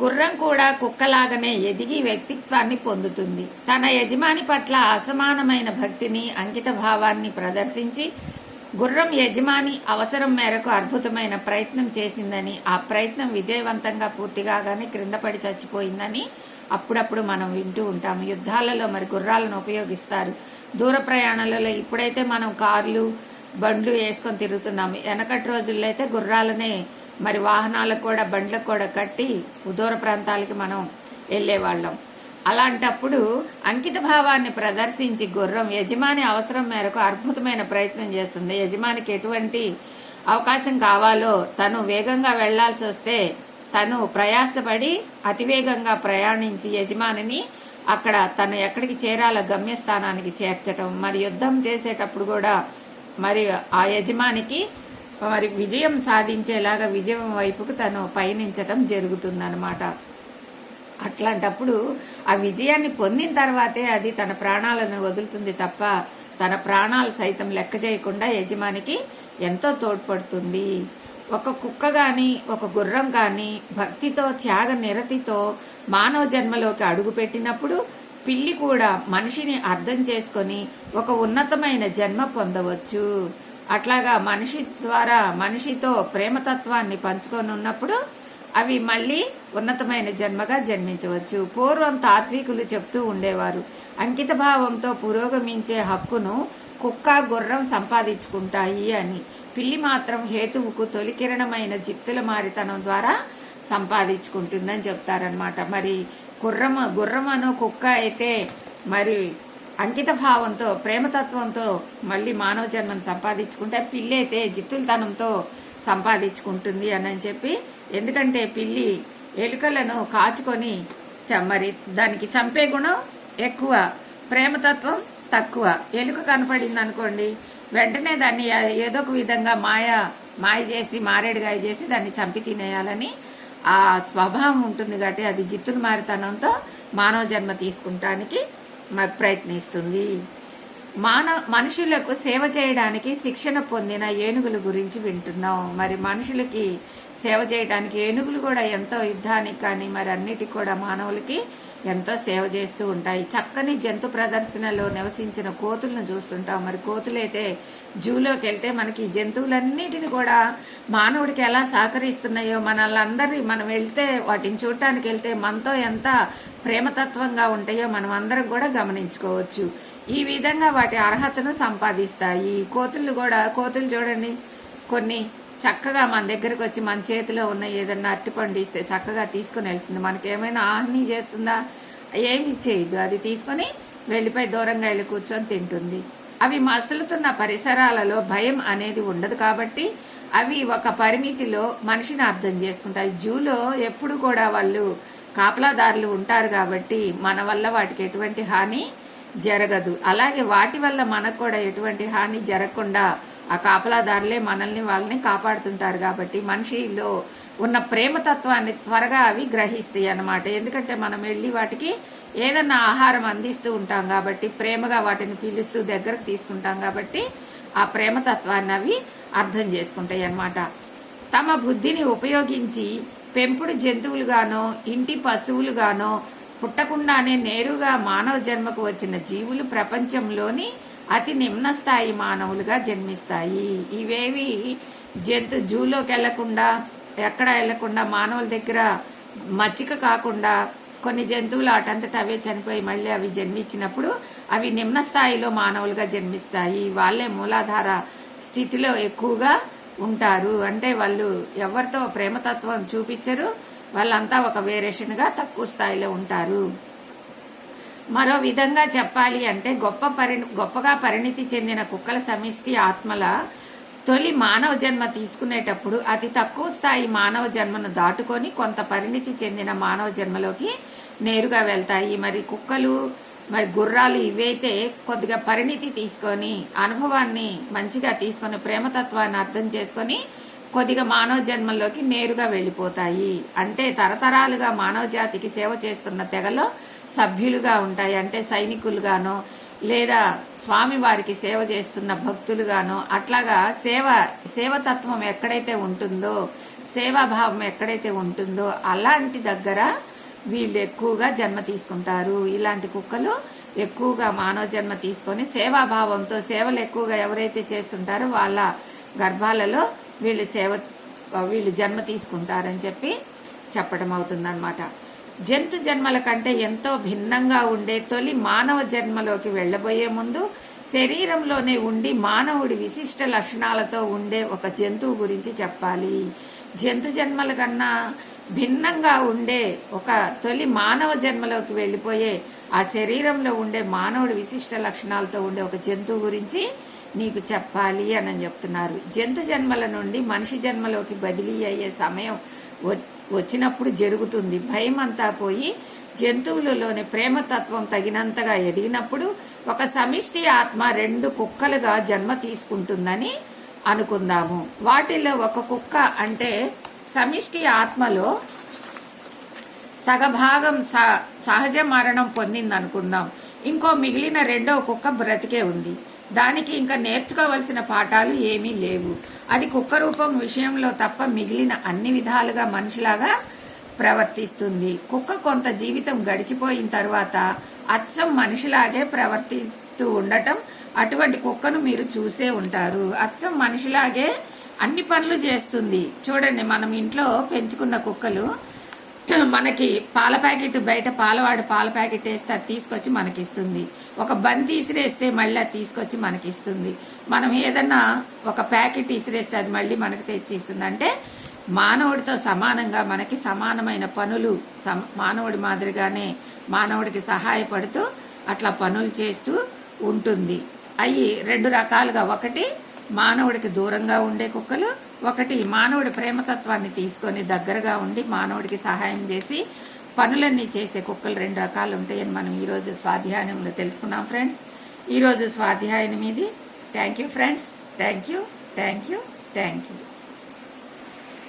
గుర్రం కూడా కుక్కలాగానే ఎదిగి వ్యక్తిత్వాన్ని పొందుతుంది. తన యజమాని పట్ల అసమానమైన భక్తిని, అంకిత భావాన్ని ప్రదర్శించి గుర్రం యజమాని అవసరం మేరకు అద్భుతమైన ప్రయత్నం చేసిందని, ఆ ప్రయత్నం విజయవంతంగా పూర్తి కాగానే క్రింద పడి చచ్చిపోయిందని అప్పుడప్పుడు మనం వింటూ ఉంటాము. యుద్ధాలలో మరి గుర్రాలను ఉపయోగిస్తారు. దూర ప్రయాణాలలో ఇప్పుడైతే మనం కార్లు, బండ్లు వేసుకొని తిరుగుతున్నాము. వెనకటి రోజుల్లో అయితే గుర్రాలనే మరి వాహనాలకు కూడా, బండ్లకు కూడా కట్టి దూర ప్రాంతాలకి మనం వెళ్ళేవాళ్ళం. అలాంటప్పుడు అంకిత భావాన్ని ప్రదర్శించి గుర్రం యజమాని అవసరం మేరకు అద్భుతమైన ప్రయత్నం చేస్తుంది. యజమానికి ఎటువంటి అవకాశం కావాలో, తను వేగంగా వెళ్లాల్సి వస్తే తను ప్రయాసపడి అతివేగంగా ప్రయాణించి యజమానిని అక్కడ తను ఎక్కడికి చేరాలో గమ్యస్థానానికి చేర్చటం. మరి యుద్ధం చేసేటప్పుడు కూడా మరి ఆ యజమానికి మరి విజయం సాధించేలాగా విజయం వైపుకు తను పయనించటం జరుగుతుందన్నమాట. అట్లాంటప్పుడు ఆ విజయాన్ని పొందిన తర్వాతే అది తన ప్రాణాలను వదులుతుంది తప్ప తన ప్రాణాలు సైతం లెక్క చేయకుండా యజమానికి ఎంతో తోడ్పడుతుంది. ఒక కుక్క కానీ, ఒక గుర్రం కానీ భక్తితో, త్యాగ నిరతితో మానవ జన్మలోకి అడుగుపెట్టినప్పుడు పిల్లి కూడా మనిషిని అర్థం చేసుకొని ఒక ఉన్నతమైన జన్మ పొందవచ్చు. అట్లాగా మనిషి ద్వారా మనిషితో ప్రేమతత్వాన్ని పంచుకొని ఉన్నప్పుడు అవి మళ్ళీ ఉన్నతమైన జన్మగా జన్మించవచ్చు. పూర్వం తాత్వికులు చెప్తూ ఉండేవారు, అంకిత భావంతో పురోగమించే హక్కును కుక్క, గుర్రం సంపాదించుకుంటాయి అని. పిల్లి మాత్రం హేతువుకు తొలికిరణమైన జిత్తుల మారితనం ద్వారా సంపాదించుకుంటుందని చెప్తారనమాట. మరి గుర్రమను కుక్క అయితే మరి అంకిత భావంతో, ప్రేమతత్వంతో మళ్ళీ మానవ జన్మను సంపాదించుకుంటే, పిల్లి అయితే జిత్తులతనంతో సంపాదించుకుంటుంది అని చెప్పి. ఎందుకంటే పిల్లి ఎలుకలను కాచుకొని మరి దానికి చంపే గుణం ఎక్కువ, ప్రేమతత్వం తక్కువ. ఎలుక కనపడింది అనుకోండి, వెంటనే దాన్ని ఏదో ఒక విధంగా మాయ చేసి, మారేడుగాయ చేసి దాన్ని చంపి తినేయాలని ఆ స్వభావం ఉంటుంది. కాబట్టి అది జిత్తులు మారితనంతో మానవ జన్మ తీసుకుంటానికి ప్రయత్నిస్తుంది. మనుషులకు సేవ చేయడానికి శిక్షణ పొందిన ఏనుగుల గురించి వింటున్నాం. మరి మనుషులకి సేవ చేయడానికి ఏనుగులు కూడా ఎంతో యుద్ధానికి కానీ మరి అన్నిటికి కూడా మానవులకి ఎంతో సేవ చేస్తూ ఉంటాయి. చక్కని జంతు ప్రదర్శనలో నివసించిన కోతులను చూస్తుంటాం. మరి కోతులైతే జూలోకి వెళ్తే మనకి జంతువులన్నిటిని కూడా మానవుడికి ఎలా సహకరిస్తున్నాయో, మనం వెళ్తే వాటిని చూడటానికి వెళ్తే మనతో ఎంత ప్రేమతత్వంగా ఉంటాయో మనం అందరం కూడా గమనించుకోవచ్చు. ఈ విధంగా వాటి అర్హతను సంపాదిస్తాయి. కోతులు చూడండి, కొన్ని చక్కగా మన దగ్గరకు వచ్చి మన చేతిలో ఉన్న ఏదన్నా అరటిపండు ఇస్తే చక్కగా తీసుకుని వెళ్తుంది. మనకేమైనా హాని చేస్తుందా? ఏమి చేయదు. అది తీసుకొని వెళ్ళిపోయి దూరంగా వెళ్ళి కూర్చొని తింటుంది. అవి మసులుతున్న పరిసరాలలో భయం అనేది ఉండదు కాబట్టి అవి ఒక పరిమితిలో మనిషిని అర్థం చేసుకుంటాయి. జూలో ఎప్పుడు కూడా వాళ్ళు కాపలాదారులు ఉంటారు కాబట్టి మన వల్ల వాటికి ఎటువంటి హాని జరగదు. అలాగే వాటి వల్ల మనకు కూడా ఎటువంటి హాని జరగకుండా ఆ కాపలాదారులే వాళ్ళని కాపాడుతుంటారు. కాబట్టి మనిషిలో ఉన్న ప్రేమతత్వాన్ని త్వరగా అవి గ్రహిస్తాయి అన్నమాట. ఎందుకంటే మనం వెళ్ళి వాటికి ఏదన్నా ఆహారం అందిస్తూ ఉంటాం కాబట్టి, ప్రేమగా వాటిని పిలుస్తూ దగ్గరకు తీసుకుంటాం కాబట్టి ఆ ప్రేమతత్వాన్ని అవి అర్థం చేసుకుంటాయి అన్నమాట. తమ బుద్ధిని ఉపయోగించి పెంపుడు జంతువులుగానో, ఇంటి పశువులుగానో పుట్టకుండానే నేరుగా మానవ జన్మకు వచ్చిన జీవులు ప్రపంచంలోని అతి నిమ్న స్థాయి మానవులుగా జన్మిస్తాయి. ఇవేవి జూలోకి వెళ్లకుండా, ఎక్కడ వెళ్లకుండా, మానవుల దగ్గర మచ్చిక కాకుండా కొన్ని జంతువులు అటంతట అవే చనిపోయి మళ్ళీ అవి జన్మించినప్పుడు అవి నిమ్న స్థాయిలో మానవులుగా జన్మిస్తాయి. వాళ్ళే మూలాధార స్థితిలో ఎక్కువగా ఉంటారు. అంటే వాళ్ళు ఎవరితో ప్రేమతత్వం చూపించరు. వాళ్ళంతా ఒక వేరియేషన్గా తక్కువ స్థాయిలో ఉంటారు. మరో విధంగా చెప్పాలి అంటే గొప్పగా పరిణితి చెందిన కుక్కల సమిష్టి ఆత్మల తొలి మానవ జన్మ తీసుకునేటప్పుడు అతి తక్కువ స్థాయి మానవ జన్మను దాటుకొని కొంత పరిణితి చెందిన మానవ జన్మలోకి నేరుగా వెళ్తాయి. మరి కుక్కలు, మరి గుర్రాలు ఇవైతే కొద్దిగా పరిణితి తీసుకొని, అనుభవాన్ని మంచిగా తీసుకొని, ప్రేమతత్వాన్ని అర్థం చేసుకొని కొద్దిగా మానవ జన్మల్లోకి నేరుగా వెళ్ళిపోతాయి. అంటే తరతరాలుగా మానవ జాతికి సేవ చేస్తున్న తెగలో సభ్యులుగా ఉంటాయి. అంటే సైనికులుగానో లేదా స్వామి వారికి సేవ చేస్తున్న భక్తులుగానో అట్లాగా సేవతత్వం ఎక్కడైతే ఉంటుందో, సేవాభావం ఎక్కడైతే ఉంటుందో అలాంటి దగ్గర వీళ్ళు ఎక్కువగా జన్మ తీసుకుంటారు. ఇలాంటి కుక్కలు ఎక్కువగా మానవ జన్మ తీసుకొని సేవాభావంతో సేవలు ఎక్కువగా ఎవరైతే చేస్తుంటారో వాళ్ళ గర్భాలలో వీళ్ళు జన్మ తీసుకుంటారని చెప్పడం అవుతుందన్నమాట. జంతు జన్మల కంటే ఎంతో భిన్నంగా ఉండే తొలి మానవ జన్మలోకి వెళ్లబోయే ముందు శరీరంలోనే ఉండి మానవుడి విశిష్ట లక్షణాలతో ఉండే ఒక జంతువు గురించి చెప్పాలి. జంతు జన్మల కన్నా భిన్నంగా ఉండే ఒక తొలి మానవ జన్మలోకి వెళ్ళిపోయే ఆ శరీరంలో ఉండే మానవుడి విశిష్ట లక్షణాలతో ఉండే ఒక జంతువు గురించి నీకు చెప్పాలి అని చెప్తున్నారు. జంతు జన్మల నుండి మనిషి జన్మలోకి బదిలీ అయ్యే సమయం వచ్చినప్పుడు జరుగుతుంది. భయం అంతా పోయి జంతువులలోని ప్రేమతత్వం తగినంతగా ఎదిగినప్పుడు ఒక సమిష్టి ఆత్మ 2 కుక్కలుగా జన్మ తీసుకుంటుందని అనుకుందాము. వాటిల్లో ఒక కుక్క అంటే సమిష్టి ఆత్మలో సగభాగం సహజ మరణం పొందింది అనుకుందాం. ఇంకో మిగిలిన 2వ కుక్క బ్రతికే ఉంది. దానికి ఇంకా నేర్చుకోవలసిన పాఠాలు ఏమీ లేవు. అది కుక్క రూపం విషయంలో తప్ప మిగిలిన అన్ని విధాలుగా మనిషిలాగా ప్రవర్తిస్తుంది. కుక్క కొంత జీవితం గడిచిపోయిన తర్వాత అచ్చం మనిషిలాగే ప్రవర్తిస్తూ ఉండటం, అటువంటి కుక్కను మీరు చూసే ఉంటారు. అచ్చం మనిషిలాగే అన్ని పనులు చేస్తుంది. చూడండి, మనం ఇంట్లో పెంచుకున్న కుక్కలు మనకి పాల ప్యాకెట్ బయట పాలవాడు పాల ప్యాకెట్ వేస్తే అది తీసుకొచ్చి మనకిస్తుంది. ఒక బంతి ఇసిరేస్తే మళ్ళీ అది తీసుకొచ్చి మనకిస్తుంది. మనం ఏదన్నా ఒక ప్యాకెట్ ఇసిరేస్తే అది మళ్ళీ మనకి తెచ్చి ఇస్తుంది. అంటే మానవుడితో సమానంగా మనకి సమానమైన పనులు మానవుడి మాదిరిగానే మానవుడికి సహాయపడుతూ అట్లా పనులు చేస్తూ ఉంటుంది. అవి 2 రకాలుగా, ఒకటి మానవుడికి దూరంగా ఉండే కుక్కలు, ఒకటి మానవుడి ప్రేమతత్వాన్ని తీసుకొని దగ్గరగా ఉండి మానవుడికి సహాయం చేసి పనులన్నీ చేసే కుక్కలు 2 రకాలు ఉంటాయని మనం ఈరోజు స్వాధ్యాయంలో తెలుసుకున్నాం ఫ్రెండ్స్. ఈరోజు స్వాధ్యాయం మీది. Thank you friends. Thank you.